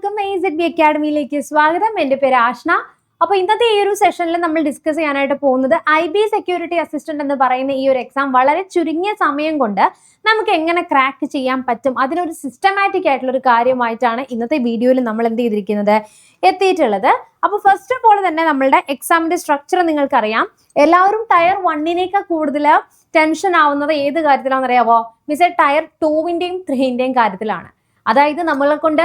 എല്ലാവർക്കും AZB അക്കാഡമിയിലേക്ക് സ്വാഗതം. എൻ്റെ പേര് ആഷ്ന. അപ്പോൾ ഇന്നത്തെ ഈ ഒരു സെഷനിൽ നമ്മൾ ഡിസ്കസ് ചെയ്യാനായിട്ട് പോകുന്നത് IB സെക്യൂരിറ്റി അസിസ്റ്റന്റ് എന്ന് പറയുന്ന ഈ ഒരു എക്സാം വളരെ ചുരുങ്ങിയ സമയം കൊണ്ട് നമുക്ക് എങ്ങനെ ക്രാക്ക് ചെയ്യാൻ പറ്റും, അതിനൊരു സിസ്റ്റമാറ്റിക് ആയിട്ടുള്ള ഒരു കാര്യമായിട്ടാണ് ഇന്നത്തെ വീഡിയോയിൽ നമ്മൾ എന്ത് ചെയ്തിരിക്കുന്നത് എത്തിയിട്ടുള്ളത്. അപ്പോൾ ഫസ്റ്റ് ഓഫ് ഓൾ തന്നെ നമ്മളുടെ എക്സാമിന്റെ സ്ട്രക്ചർ നിങ്ങൾക്കറിയാം. എല്ലാവരും ടയർ 1 കൂടുതൽ ടെൻഷൻ ആവുന്നത് ഏത് കാര്യത്തിലാണെന്ന് അറിയാവോ? മിസ് ടയർ 2-ന്റെയും 3-ന്റെയും കാര്യത്തിലാണ്. അതായത് നമ്മളെ കൊണ്ട്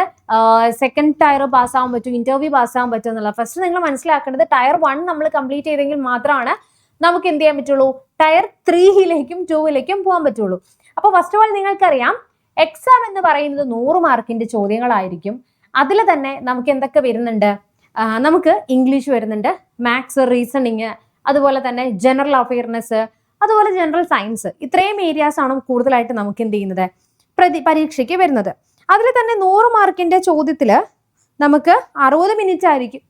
സെക്കൻഡ് ടയർ പാസ്സാവാൻ പറ്റും, ഇന്റർവ്യൂ പാസ്സാവാൻ പറ്റും എന്നുള്ള. ഫസ്റ്റ് നിങ്ങൾ മനസ്സിലാക്കേണ്ടത് ടയർ 1 നമ്മൾ കംപ്ലീറ്റ് ചെയ്തെങ്കിൽ മാത്രമാണ് നമുക്ക് എന്ത് ചെയ്യാൻ പറ്റുള്ളൂ, ടയർ 3-ലേക്കും 2-ലേക്കും പോകാൻ പറ്റുള്ളൂ. അപ്പോൾ ഫസ്റ്റ് ഓഫ് ഓൾ നിങ്ങൾക്കറിയാം എക്സാം എന്ന് പറയുന്നത് 100 മാർക്കിന്റെ ചോദ്യങ്ങളായിരിക്കും. അതിൽ തന്നെ നമുക്ക് എന്തൊക്കെ വരുന്നുണ്ട്? നമുക്ക് ഇംഗ്ലീഷ് വരുന്നുണ്ട്, മാത്സ്, റീസണിങ്, അതുപോലെ തന്നെ ജനറൽ അവയർനെസ്, അതുപോലെ ജനറൽ സയൻസ്. ഇത്രയും ഏരിയാസ് ആണ് കൂടുതലായിട്ട് നമുക്ക് എന്ത് ചെയ്യുന്നത് പരീക്ഷയ്ക്ക് വരുന്നത്. അതിൽ തന്നെ 100 മാർക്കിന്റെ ചോദ്യത്തിൽ നമുക്ക് 60 മിനിറ്റ് ആയിരിക്കും.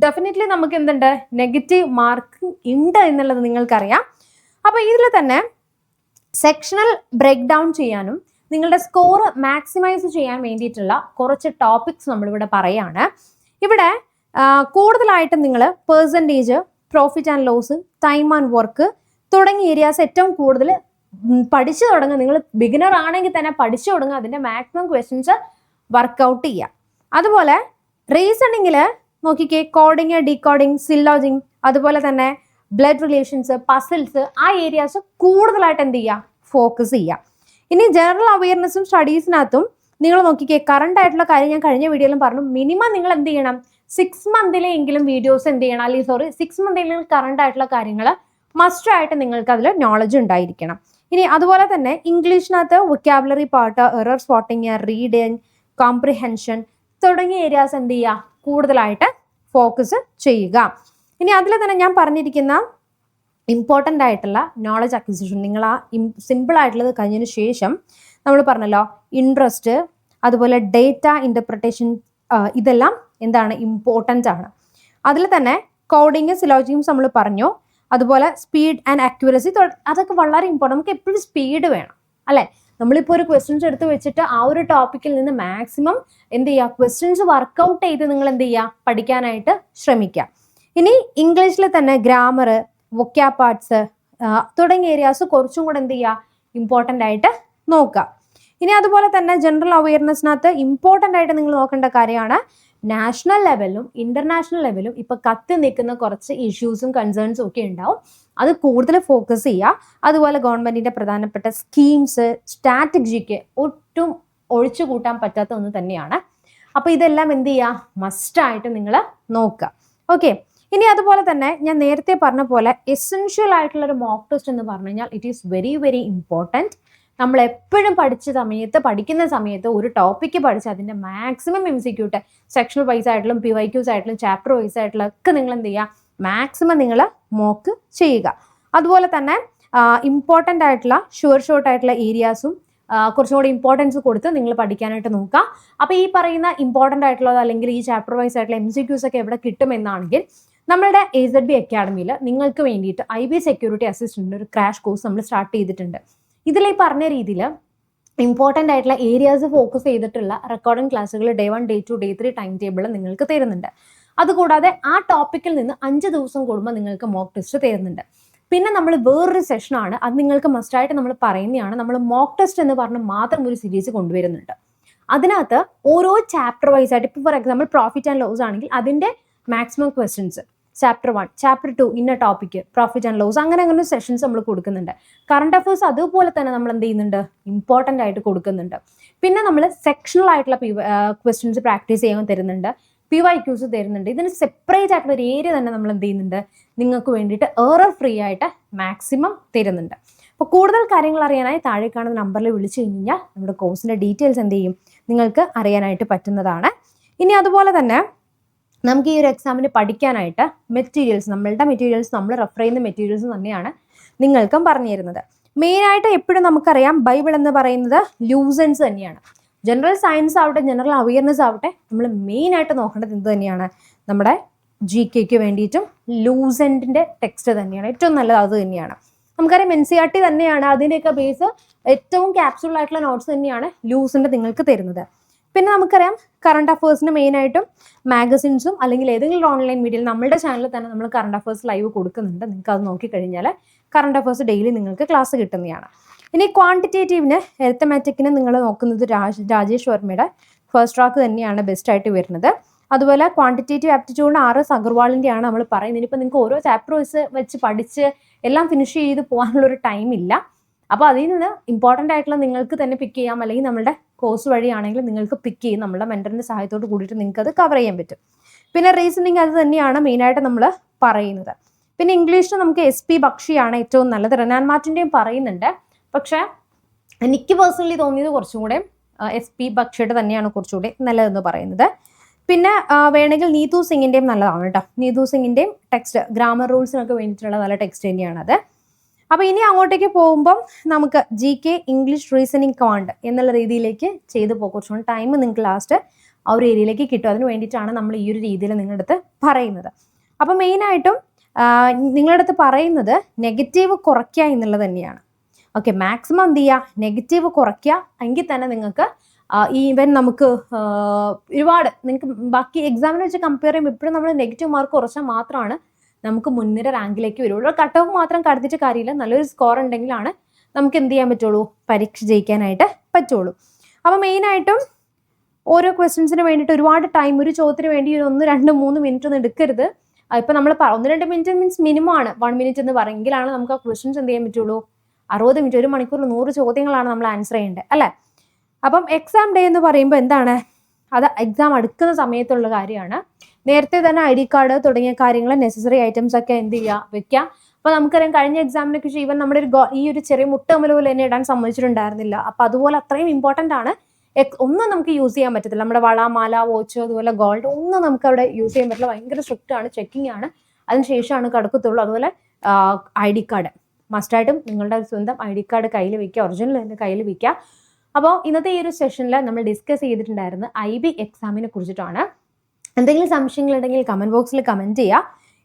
ഡെഫിനറ്റ്ലി നമുക്ക് എന്തുണ്ട്, നെഗറ്റീവ് മാർക്ക് ഉണ്ട് എന്നുള്ളത് നിങ്ങൾക്കറിയാം. അപ്പോൾ ഇതിൽ തന്നെ സെക്ഷണൽ ബ്രേക്ക് ഡൗൺ ചെയ്യാനും നിങ്ങളുടെ സ്കോർ മാക്സിമൈസ് ചെയ്യാൻ വേണ്ടിയിട്ടുള്ള കുറച്ച് ടോപ്പിക്സ് നമ്മളിവിടെ പറയാണ്. ഇവിടെ കൂടുതലായിട്ടും നിങ്ങൾ percentage, profit and loss, time and work തുടങ്ങിയ ഏരിയാസ് ഏറ്റവും കൂടുതൽ പഠിച്ചു തുടങ്ങുക. നിങ്ങൾ ബിഗിനർ ആണെങ്കിൽ തന്നെ പഠിച്ചു തുടങ്ങുക, അതിൻ്റെ മാക്സിമം ക്വസ്റ്റ്യൻസ് വർക്കൗട്ട് ചെയ്യുക. അതുപോലെ റീസണിങ്ങിൽ നോക്കിക്കേ, കോഡിങ്, ഡീകോഡിങ്, സില്ലോജിങ്, അതുപോലെ തന്നെ ബ്ലഡ് റിലേഷൻസ്, പസിൽസ്, ആ ഏരിയാസ് കൂടുതലായിട്ട് എന്ത് ചെയ്യുക, ഫോക്കസ് ചെയ്യുക. ഇനി ജനറൽ അവയർനെസ്സും സ്റ്റഡീസിനകത്തും നിങ്ങൾ നോക്കിക്കേ, കറണ്ട് ആയിട്ടുള്ള കാര്യം ഞാൻ കഴിഞ്ഞ വീഡിയോയിലും പറഞ്ഞു. മിനിമം നിങ്ങൾ എന്ത് ചെയ്യണം, 6 മന്തിലെങ്കിലും വീഡിയോസ് എന്ത് ചെയ്യണം, അല്ലെങ്കിൽ 6 മന്തിലെങ്കിലും കറണ്ട് ആയിട്ടുള്ള കാര്യങ്ങൾ മസ്റ്റ് ആയിട്ട് നിങ്ങൾക്ക് അതിൽ നോളജ് ഉണ്ടായിരിക്കണം. ഇനി അതുപോലെ തന്നെ ഇംഗ്ലീഷിനകത്ത് vocabulary part, error spotting, reading, comprehension തുടങ്ങിയ ഏരിയാസ് എന്ത് ചെയ്യുക, കൂടുതലായിട്ട് ഫോക്കസ് ചെയ്യുക. ഇനി അതിൽ തന്നെ ഞാൻ പറഞ്ഞിരിക്കുന്ന ഇമ്പോർട്ടൻ്റ് ആയിട്ടുള്ള നോളജ് അക്വിസിഷൻ, നിങ്ങൾ ആ സിമ്പിൾ ആയിട്ടുള്ളത് കഴിഞ്ഞതിന് ശേഷം നമ്മൾ പറഞ്ഞല്ലോ ഇൻട്രസ്റ്റ്, അതുപോലെ ഡേറ്റ ഇൻ്റർപ്രിട്ടേഷൻ, ഇതെല്ലാം എന്താണ് ഇമ്പോർട്ടൻ്റ് ആണ്. അതിൽ തന്നെ കോഡിങ്, സിലോജിയും നമ്മൾ പറഞ്ഞു. അതുപോലെ സ്പീഡ് ആൻഡ് അക്യുറസി, അതൊക്കെ വളരെ ഇമ്പോർട്ടൻ്റ്. നമുക്ക് എപ്പോഴും സ്പീഡ് വേണം, അല്ലേ? നമ്മളിപ്പോൾ ഒരു ക്വസ്റ്റ്യൻസ് എടുത്ത് വെച്ചിട്ട് ആ ഒരു ടോപ്പിക്കിൽ നിന്ന് മാക്സിമം എന്ത് ചെയ്യുക, ക്വസ്റ്റ്യൻസ് വർക്കൗട്ട് ചെയ്ത് നിങ്ങൾ എന്ത് ചെയ്യുക, പഠിക്കാനായിട്ട് ശ്രമിക്കുക. ഇനി ഇംഗ്ലീഷിൽ തന്നെ ഗ്രാമർ, വൊക്കാബ് പാർട്സ് തുടങ്ങിയ ഏരിയാസ് കുറച്ചും കൂടെ എന്ത് ചെയ്യുക, ഇമ്പോർട്ടൻ്റ് ആയിട്ട് നോക്കുക. ഇനി അതുപോലെ തന്നെ ജനറൽ അവയർനെസ്സിനകത്ത് ഇമ്പോർട്ടൻ്റ് ആയിട്ട് നിങ്ങൾ നോക്കേണ്ട കാര്യമാണ് നാഷണൽ ലെവലിലും ഇന്റർനാഷണൽ ലെവലിലും ഇപ്പൊ കത്തി നിൽക്കുന്ന കുറച്ച് ഇഷ്യൂസും കൺസേൺസും ഒക്കെ ഉണ്ടാവും. അത് കൂടുതൽ ഫോക്കസ് ചെയ്യുക. അതുപോലെ ഗവൺമെന്റിന്റെ പ്രധാനപ്പെട്ട സ്കീംസ്, സ്ട്രാറ്റജിക്ക് ഒട്ടും ഒഴിച്ചു കൂട്ടാൻ പറ്റാത്ത ഒന്ന് തന്നെയാണ്. അപ്പൊ ഇതെല്ലാം എന്ത് ചെയ്യുക, മസ്റ്റായിട്ട് നിങ്ങൾ നോക്കുക. ഓക്കെ. ഇനി അതുപോലെ തന്നെ ഞാൻ നേരത്തെ പറഞ്ഞ പോലെ എസെൻഷ്യൽ ആയിട്ടുള്ള ഒരു മോക്ക് ടെസ്റ്റ് എന്ന് പറഞ്ഞു കഴിഞ്ഞാൽ it is very very important. നമ്മൾ എപ്പോഴും പഠിക്കുന്ന സമയത്ത് ഒരു ടോപ്പിക്ക് പഠിച്ച് അതിൻ്റെ മാക്സിമം MCQ സെക്ഷണൽ വൈസ് ആയിട്ടുള്ള PYQs ആയിട്ടുള്ള ചാപ്റ്റർ വൈസ് ആയിട്ടുള്ള ഒക്കെ നിങ്ങൾ എന്ത് ചെയ്യുക, മാക്സിമം നിങ്ങൾ മോക്ക് ചെയ്യുക. അതുപോലെ തന്നെ ഇമ്പോർട്ടൻ്റ് ആയിട്ടുള്ള ഷോർട്ട് ആയിട്ടുള്ള ഏരിയാസും കുറച്ചും കൂടി ഇമ്പോർട്ടൻസ് കൊടുത്ത് നിങ്ങൾ പഠിക്കാനായിട്ട് നോക്കുക. അപ്പോൾ ഈ പറയുന്ന ഇമ്പോർട്ടൻ്റ് ആയിട്ടുള്ളത് അല്ലെങ്കിൽ ഈ ചാപ്റ്റർ വൈസ് ആയിട്ടുള്ള MCQs ഒക്കെ എവിടെ കിട്ടുമെന്നാണെങ്കിൽ നമ്മളുടെ AZB അക്കാഡമിയിൽ നിങ്ങൾക്ക് വേണ്ടിയിട്ട് IB സെക്യൂരിറ്റി അസിസ്റ്റൻ്റ് ഒരു ക്രാഷ് കോഴ്സ് നമ്മൾ സ്റ്റാർട്ട് ചെയ്തിട്ടുണ്ട്. ഇതിൽ ഈ പറഞ്ഞ രീതിയിൽ ഇമ്പോർട്ടൻ്റ് ആയിട്ടുള്ള ഏരിയാസ് ഫോക്കസ് ചെയ്തിട്ടുള്ള റെക്കോർഡിംഗ് ക്ലാസ്സുകൾ Day 1, Day 2, Day 3 time table നിങ്ങൾക്ക് തരുന്നുണ്ട്. അതുകൂടാതെ ആ ടോപ്പിക്കിൽ നിന്ന് 5 ദിവസം കൂടുമ്പോൾ നിങ്ങൾക്ക് മോക്ക് ടെസ്റ്റ് തരുന്നുണ്ട്. പിന്നെ നമ്മൾ വേറൊരു സെഷനാണ്, അത് നിങ്ങൾക്ക് മസ്റ്റായിട്ട് നമ്മൾ പറയുന്നതാണ്. നമ്മൾ മോക്ക് ടെസ്റ്റ് എന്ന് പറഞ്ഞ് മാത്രം ഒരു സീരീസ് കൊണ്ടുവരുന്നുണ്ട്. അതിനകത്ത് ഓരോ ചാപ്റ്റർ വൈസ് ആയിട്ട്, ഇപ്പോൾ for example profit and loss ആണെങ്കിൽ അതിൻ്റെ മാക്സിമം ക്വസ്റ്റ്യൻസ് ചാപ്റ്റർ 1, ചാപ്റ്റർ 2 ഇന്ന ടോപ്പിക്ക്, പ്രോഫിറ്റ് ആൻഡ് ലോസ്, അങ്ങനെ സെഷൻസ് നമ്മൾ കൊടുക്കുന്നുണ്ട്. കറണ്ട് അഫയേഴ്സ് അതുപോലെ തന്നെ നമ്മൾ എന്ത് ചെയ്യുന്നുണ്ട്, ഇമ്പോർട്ടൻ്റ് ആയിട്ട് കൊടുക്കുന്നുണ്ട്. പിന്നെ നമ്മൾ സെക്ഷണൽ ആയിട്ടുള്ള ക്വസ്റ്റ്യൻസ് പ്രാക്ടീസ് ചെയ്യാൻ തരുന്നുണ്ട്, PYQs തരുന്നുണ്ട്. ഇതിന് സെപ്പറേറ്റ് ആയിട്ടുള്ള ഒരു ഏരിയ തന്നെ നമ്മൾ എന്ത് ചെയ്യുന്നുണ്ട്, നിങ്ങൾക്ക് വേണ്ടിയിട്ട് എറർ ഫ്രീ ആയിട്ട് മാക്സിമം തരുന്നുണ്ട്. അപ്പോൾ കൂടുതൽ കാര്യങ്ങൾ അറിയാനായി താഴെ കാണുന്ന നമ്പറിൽ വിളിച്ചു കഴിഞ്ഞാൽ നമ്മുടെ കോഴ്സിൻ്റെ ഡീറ്റെയിൽസ് എന്ത് ചെയ്യും, നിങ്ങൾക്ക് അറിയാനായിട്ട് പറ്റുന്നതാണ്. ഇനി അതുപോലെ തന്നെ നമുക്ക് ഈ ഒരു എക്സാമിന് പഠിക്കാനായിട്ട് മെറ്റീരിയൽസ്, നമ്മളുടെ മെറ്റീരിയൽസ്, നമ്മൾ റെഫർ ചെയ്യുന്ന മെറ്റീരിയൽസ് തന്നെയാണ് നിങ്ങൾക്കും പറഞ്ഞു തരുന്നത്. മെയിനായിട്ട് എപ്പോഴും നമുക്കറിയാം ബൈബിൾ എന്ന് പറയുന്നത് ലൂസൻസ് തന്നെയാണ്. ജനറൽ സയൻസ് ആവട്ടെ, ജനറൽ അവയർനെസ് ആവട്ടെ, നമ്മൾ മെയിനായിട്ട് നോക്കേണ്ടത് എന്ത് തന്നെയാണ്, നമ്മുടെ GK വേണ്ടിയിട്ടും ലൂസൻറ്റിൻ്റെ ടെക്സ്റ്റ് തന്നെയാണ് ഏറ്റവും നല്ലത്. അത് തന്നെയാണ് നമുക്കറിയാം. NCERT തന്നെയാണ് അതിൻ്റെയൊക്കെ ബേസ്. ഏറ്റവും ക്യാപ്സ്യൂൾ ആയിട്ടുള്ള നോട്ട്സ് തന്നെയാണ് ലൂസൻറ്റ് നിങ്ങൾക്ക് തരുന്നത്. പിന്നെ നമുക്കറിയാം കറണ്ട് അഫേഴ്സിന് മെയിനായിട്ടും മാഗസിൻസും അല്ലെങ്കിൽ ഏതെങ്കിലും ഓൺലൈൻ മീഡിയയിൽ നമ്മുടെ ചാനലിൽ തന്നെ നമ്മൾ കറണ്ട് അഫേഴ്സ് ലൈവ് കൊടുക്കുന്നുണ്ട്. നിങ്ങൾക്ക് അത് നോക്കിക്കഴിഞ്ഞാൽ കറണ്ട് അഫേഴ്സ് ഡെയിലി നിങ്ങൾക്ക് ക്ലാസ് കിട്ടുന്നതാണ്. ഇനി ക്വാണ്ടിറ്റേറ്റീവിന് അരിത്തമാറ്റിക്കിന് നിങ്ങൾ നോക്കുന്നത് രാജേഷ് വർമ്മയുടെ ഫസ്റ്റ് ട്രാക്ക് തന്നെയാണ് ബെസ്റ്റ് ആയിട്ട് വരുന്നത്. അതുപോലെ ക്വാണ്ടിറ്റേറ്റീവ് ആപ്റ്റിറ്റ്യൂഡിന് RS അഗർവാളിൻ്റെയാണ് നമ്മൾ പറയുന്നത്. ഇനിയിപ്പോൾ നിങ്ങൾക്ക് ഓരോ ചാപ്റ്റർ വെച്ച് പഠിച്ച് എല്ലാം ഫിനിഷ് ചെയ്ത് പോകാനുള്ളൊരു ടൈമില്ല. അപ്പോൾ അതിൽ നിന്ന് ഇമ്പോർട്ടൻ്റ് ആയിട്ടുള്ള നിങ്ങൾക്ക് തന്നെ പിക്ക് ചെയ്യാം, അല്ലെങ്കിൽ നമ്മുടെ കോഴ്സ് വഴിയാണെങ്കിൽ നിങ്ങൾക്ക് പിക്ക് ചെയ്യും. നമ്മുടെ മെൻറ്ററിൻ്റെ സഹായത്തോട് കൂടിയിട്ട് നിങ്ങൾക്ക് അത് കവർ ചെയ്യാൻ പറ്റും. പിന്നെ റീസണിങ് അത് തന്നെയാണ് മെയിനായിട്ട് നമ്മൾ പറയുന്നത്. പിന്നെ ഇംഗ്ലീഷിന് നമുക്ക് SP ബക്ഷിയാണ് ഏറ്റവും നല്ലത്. റെനാൻ മാർട്ടിൻ്റെയും പറയുന്നുണ്ട്. പക്ഷേ എനിക്ക് പേഴ്സണലി തോന്നിയത് കുറച്ചും കൂടെ SP ബക്ഷിയുടെ തന്നെയാണ് കുറച്ചുകൂടി നല്ലതെന്ന് പറയുന്നത്. പിന്നെ വേണമെങ്കിൽ നീതു സിംഗിൻ്റെയും നല്ലതാണ് കേട്ടോ. നീതു സിംഗിൻ്റെയും ടെക്സ്റ്റ് ഗ്രാമർ റൂൾസിനൊക്കെ വേണ്ടിയിട്ടുള്ള നല്ല ടെക്സ്റ്റ് തന്നെയാണത്. അപ്പോൾ ഇനി അങ്ങോട്ടേക്ക് പോകുമ്പം നമുക്ക് GK ഇംഗ്ലീഷ് റീസണിങ് ക്വാണ്ട് എന്നുള്ള രീതിയിലേക്ക് ചെയ്ത് പോകും. കുറച്ചുകൂടി ടൈം നിങ്ങൾക്ക് ലാസ്റ്റ് ആ ഒരു ഏരിയയിലേക്ക് കിട്ടും. അതിന് വേണ്ടിയിട്ടാണ് നമ്മൾ ഈ ഒരു രീതിയിൽ നിങ്ങളുടെ അടുത്ത് പറയുന്നത്. അപ്പോൾ മെയിനായിട്ടും നിങ്ങളുടെ അടുത്ത് പറയുന്നത് നെഗറ്റീവ് കുറയ്ക്കുക എന്നുള്ളത് തന്നെയാണ്. ഓക്കെ, മാക്സിമം എന്ത് ചെയ്യുക, നെഗറ്റീവ് കുറയ്ക്കുക. എങ്കിൽ തന്നെ നിങ്ങൾക്ക് ഈവൻ നമുക്ക് ഒരുപാട് നിങ്ങൾക്ക് ബാക്കി എക്സാമിനെ വെച്ച് കമ്പയർ ചെയ്യുമ്പോൾ ഇപ്പോഴും നമ്മൾ നെഗറ്റീവ് മാർക്ക് കുറച്ചാൽ മാത്രമാണ് നമുക്ക് മുൻനിര റാങ്കിലേക്ക് വരുള്ളൂ. കട്ട് ഓഫ് മാത്രം കടത്തിയിട്ട് കാര്യമില്ല, നല്ലൊരു സ്കോർ ഉണ്ടെങ്കിലാണ് നമുക്ക് എന്ത് ചെയ്യാൻ പറ്റുള്ളൂ, പരീക്ഷ ജയിക്കാനായിട്ട് പറ്റുള്ളൂ. അപ്പോൾ മെയിനായിട്ടും ഓരോ ക്വസ്റ്റ്യൻസിന് വേണ്ടിയിട്ട് ഒരുപാട് ടൈം, ഒരു ചോദ്യത്തിന് വേണ്ടി ഒരു 1, 2, 3 മിനിറ്റ് ഒന്നും എടുക്കരുത്. ഇപ്പം നമ്മൾ 1-2 മിനിറ്റ് മീൻസ് മിനിമം ആണ് 1 മിനിറ്റ് എന്ന് പറയുമെങ്കിലാണ് നമുക്ക് ആ ക്വസ്റ്റ്യൻസ് എന്ത് ചെയ്യാൻ പറ്റുള്ളൂ. 60 മിനിറ്റ്, 1 മണിക്കൂറിൽ 100 ചോദ്യങ്ങളാണ് നമ്മൾ ആൻസർ ചെയ്യേണ്ടത് അല്ലേ. അപ്പം എക്സാം ഡേ എന്ന് പറയുമ്പോൾ എന്താണ്, അത് എക്സാം അടുക്കുന്ന സമയത്തുള്ള കാര്യമാണ്. നേരത്തെ തന്നെ ID കാർഡ് തുടങ്ങിയ കാര്യങ്ങൾ, നെസസറി ഐറ്റംസ് ഒക്കെ എന്ത് ചെയ്യുക, വെക്കാം. അപ്പോൾ നമുക്കറിയാം കഴിഞ്ഞ എക്സാമിനൊക്കെ ഈവൻ നമ്മുടെ ഈ ഒരു ചെറിയ മുട്ടമല പോലെ തന്നെ ഇടാൻ സമ്മതിച്ചിട്ടുണ്ടായിരുന്നില്ല. അപ്പോൾ അതുപോലെ അത്രയും ഇമ്പോർട്ടൻ്റ് ആണ്. ഒന്നും നമുക്ക് യൂസ് ചെയ്യാൻ പറ്റത്തില്ല. നമ്മുടെ വള, മാല, വാച്ച്, അതുപോലെ ഗോൾഡ് ഒന്നും നമുക്ക് അവിടെ യൂസ് ചെയ്യാൻ പറ്റില്ല. ഭയങ്കര സ്ട്രിക്റ്റ് ആണ്, ചെക്കിംഗ് ആണ്. അതിനുശേഷമാണ് കടക്കത്തുള്ളൂ. അതുപോലെ ID കാർഡ് മസ്റ്റായിട്ടും നിങ്ങളുടെ സ്വന്തം ID കാർഡ് കയ്യിൽ വയ്ക്കുക, ഒറിജിനൽ തന്നെ കയ്യിൽ വയ്ക്കുക. അപ്പോൾ ഇന്നത്തെ ഈ ഒരു സെഷനിൽ നമ്മൾ ഡിസ്കസ് ചെയ്തിട്ടുണ്ടായിരുന്നത് IB എക്സാമിനെ കുറിച്ചിട്ടാണ്. എന്തെങ്കിലും സംശയങ്ങളുണ്ടെങ്കിൽ കമൻറ്റ് ബോക്സിൽ കമൻറ്റ് ചെയ്യുക.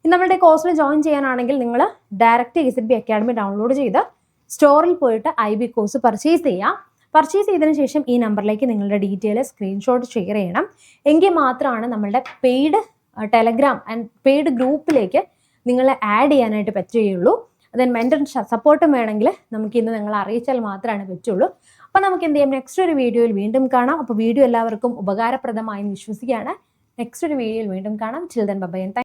ഇനി നമ്മുടെ കോഴ്സിൽ ജോയിൻ ചെയ്യാനാണെങ്കിൽ നിങ്ങൾ ഡയറക്റ്റ് SZB അക്കാഡമി ഡൗൺലോഡ് ചെയ്ത് സ്റ്റോറിൽ പോയിട്ട് IB കോഴ്സ് പർച്ചേസ് ചെയ്യുക. പർച്ചേസ് ചെയ്തതിന് ശേഷം ഈ നമ്പറിലേക്ക് നിങ്ങളുടെ ഡീറ്റെയിൽ സ്ക്രീൻഷോട്ട് ഷെയർ ചെയ്യണം. എങ്കിൽ മാത്രമാണ് നമ്മളുടെ പെയ്ഡ് ടെലഗ്രാം ആൻഡ് പെയ്ഡ് ഗ്രൂപ്പിലേക്ക് നിങ്ങളെ ആഡ് ചെയ്യാനായിട്ട് പറ്റുകയുള്ളൂ. ദെൻ മെൻറ്റർ സപ്പോർട്ടും വേണമെങ്കിൽ നമുക്ക് ഇന്ന് നിങ്ങളെ അറിയിച്ചാൽ മാത്രമാണ് പറ്റുള്ളൂ. അപ്പോൾ നമുക്ക് എന്ത് ചെയ്യാം, നെക്സ്റ്റ് ഒരു വീഡിയോയിൽ വീണ്ടും കാണാം. അപ്പോൾ വീഡിയോ എല്ലാവർക്കും ഉപകാരപ്രദമായി വിശ്വസിക്കുകയാണ്. നെക്സ്റ്റ് ഒരു വീഡിയോയിൽ വീണ്ടും കാണാം. ചിൽ ദെൻ ബൈ.